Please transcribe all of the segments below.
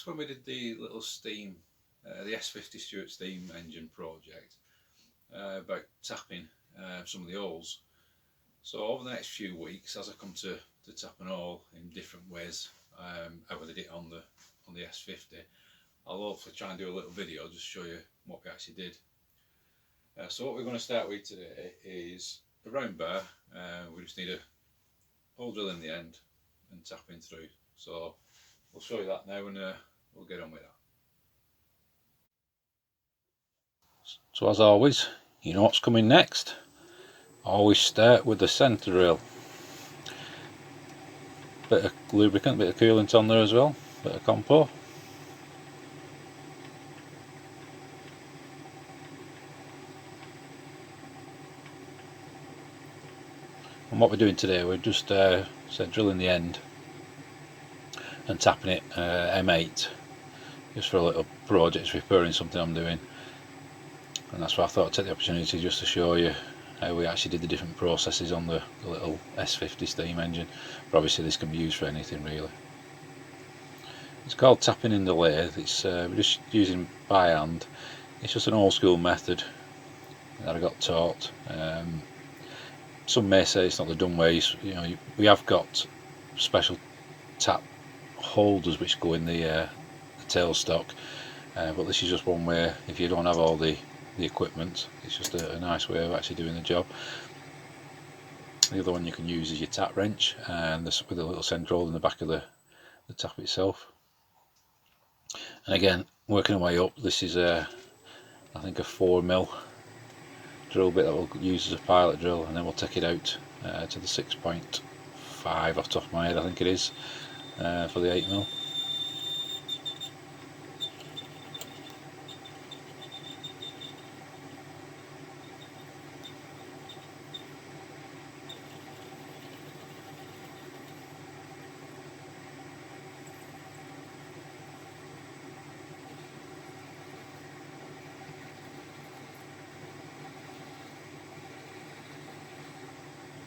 past when we did the little steam, the S50 Stuart steam engine project, about tapping some of the holes. So over the next few weeks, as I come to tap an hole in different ways, how I did it on the S50, I'll hopefully try and do a little video just to show you what we actually did. So what we're going to start with today is a round bar. We just need a hole drill in the end and tapping through. So we'll show you that now, and we'll get on with that. So as always, you know what's coming next. Always start with the centre drill. Bit of lubricant, bit of coolant on there as well, bit of compo. And what we're doing today, we're just drilling the end and tapping it M8, just for a little project, repairing something I'm doing. And that's why I thought I'd take the opportunity just to show you how we actually did the different processes on the little S50 steam engine. But obviously this can be used for anything really. It's called tapping in the lathe. It's we're just using by hand. It's just an old school method that I got taught. Some may say it's not the done way. You know, we have got special tap holders which go in the tailstock, but this is just one way. If you don't have all the equipment, it's just a nice way of actually doing the job. The other one you can use is your tap wrench, and this with a little centre hole in the back of the tap itself. And again, working our way up, this is I think a 4mm drill bit that we'll use as a pilot drill, and then we'll take it out to the 6.5 off the top of my head, I think it is, for the 8mm.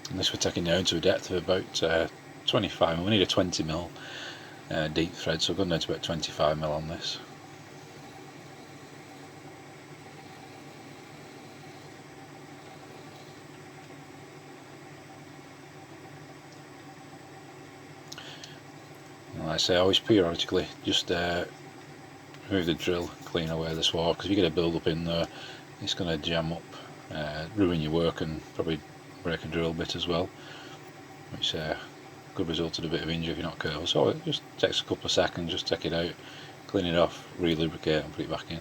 And this we're taking down to a depth of about 25mm. We need a 20mm deep thread, so we're going down to about 25mm on this. And like I say, always periodically just remove the drill, clean away the sward, because if you get a build up in there, it's going to jam up, ruin your work, and probably break a drill bit as well, which could result in a bit of injury if you're not careful. So it just takes a couple of seconds, just take it out, clean it off, re-lubricate and put it back in.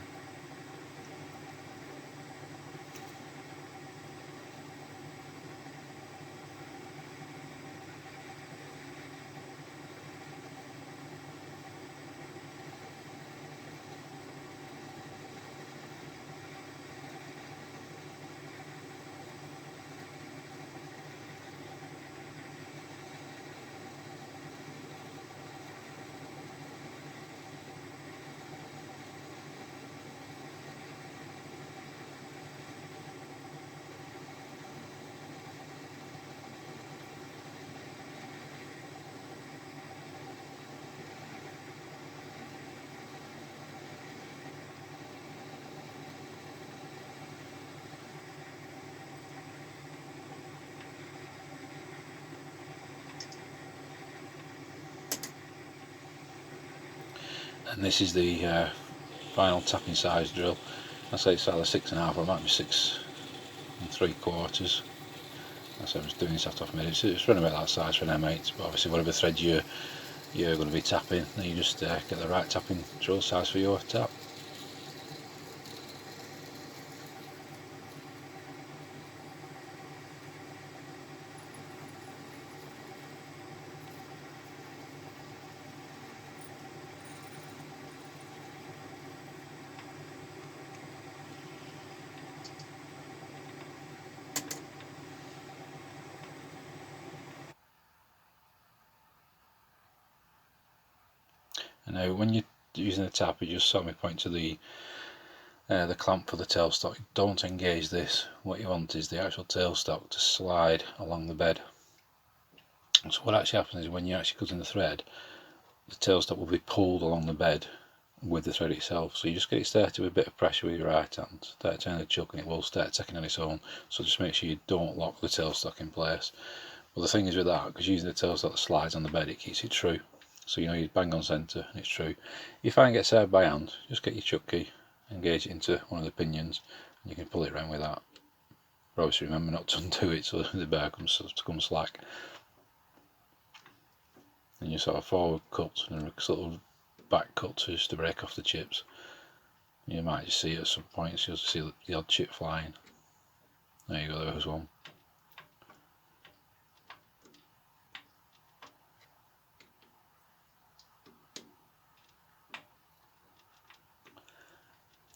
And this is the final tapping size drill. I say it's either 6.5 or it might be 6 3/4. I say I was doing this off the top of my head. It's running about that size for an M8, but obviously whatever thread you're going to be tapping, then you just get the right tapping drill size for your tap. And now when you're using the tap, you just saw me point to the clamp for the tailstock. Don't engage this. What you want is the actual tailstock to slide along the bed. So what actually happens is when you're actually cutting the thread, the tailstock will be pulled along the bed with the thread itself. So you just get it started with a bit of pressure with your right hand, start turning the chuck, and it will start taking on its own. So just make sure you don't lock the tailstock in place. But the thing is with that, because using the tailstock that slides on the bed, it keeps it true. So you know you bang on centre and it's true. If you find it gets hard by hand, just get your chuck key, engage it into one of the pinions, and you can pull it around with that. But obviously remember not to undo it so the bar comes slack. And you sort of forward cut and a sort of back cut just to break off the chips. You might just see it at some points, you'll see the odd chip flying. There you go, there was one.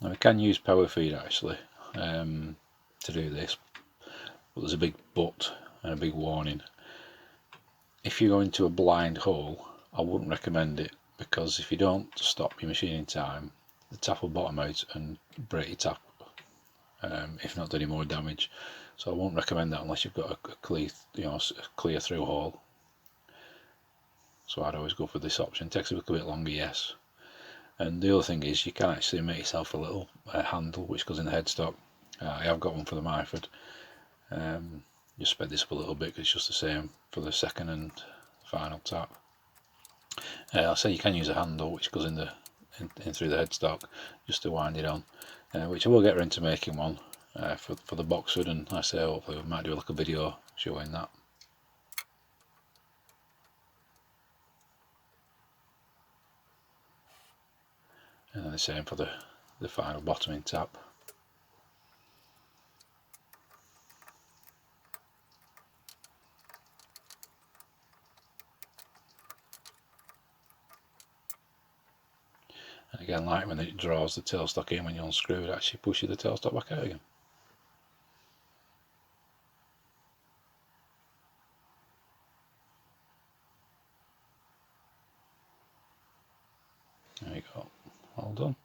Now we can use power feed actually to do this, but there's a big but and a big warning. If you go into a blind hole, I wouldn't recommend it, because if you don't stop your machine in time, the tap will bottom out and break your tap, if not do any more damage. So I won't recommend that unless you've got a clear, a clear through hole. So I'd always go for this option. It takes a little bit longer, yes. And the other thing is you can actually make yourself a little handle which goes in the headstock. I have got one for the Myford. Just sped this up a little bit because it's just the same for the second and final tap. I'll say you can use a handle which goes in through the headstock just to wind it on, which I will get around to making one for the Boxford, and I say hopefully we might do like a video showing that. And then the same for the final bottoming tap. And again, like when it draws the tailstock in, when you unscrew it, actually pushes the tailstock back out again. There you go, all done.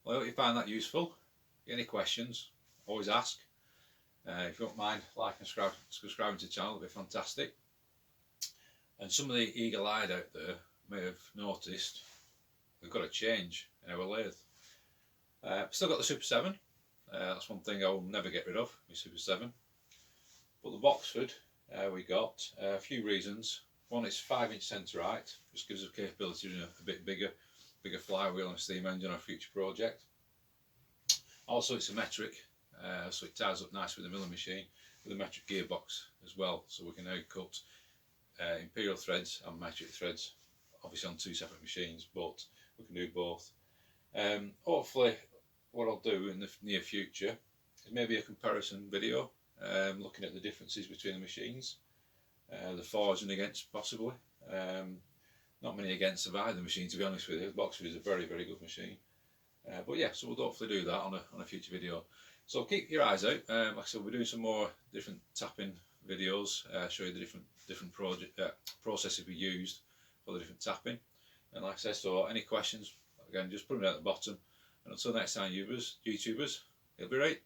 Well, I hope you find that useful. Any questions, always ask. If you don't mind, like and subscribing to the channel, it'd be fantastic. And some of the eagle-eyed out there may have noticed we've got a change in our lathe. Still got the Super 7. That's one thing I will never get rid of, my Super 7. But the Boxford, we got a few reasons. One, it's 5-inch centre right, which gives us the capability of doing a bit bigger flywheel and a steam engine on a future project. Also, it's a metric, so it ties up nice with the milling machine with a metric gearbox as well. So we can now cut imperial threads and metric threads, obviously on two separate machines, but we can do both. Hopefully, what I'll do in the near future is maybe a comparison video, looking at the differences between the machines, the fors and against possibly. Not many against of either machine, to be honest with you. The Boxford is a very, very good machine. But yeah, so we'll hopefully do that on a future video. So keep your eyes out. Like I said, we're doing some more different tapping videos, show you the different processes we used for the different tapping. And like I said, so any questions, again, just put them at the bottom. And until next time, YouTubers, it'll be right.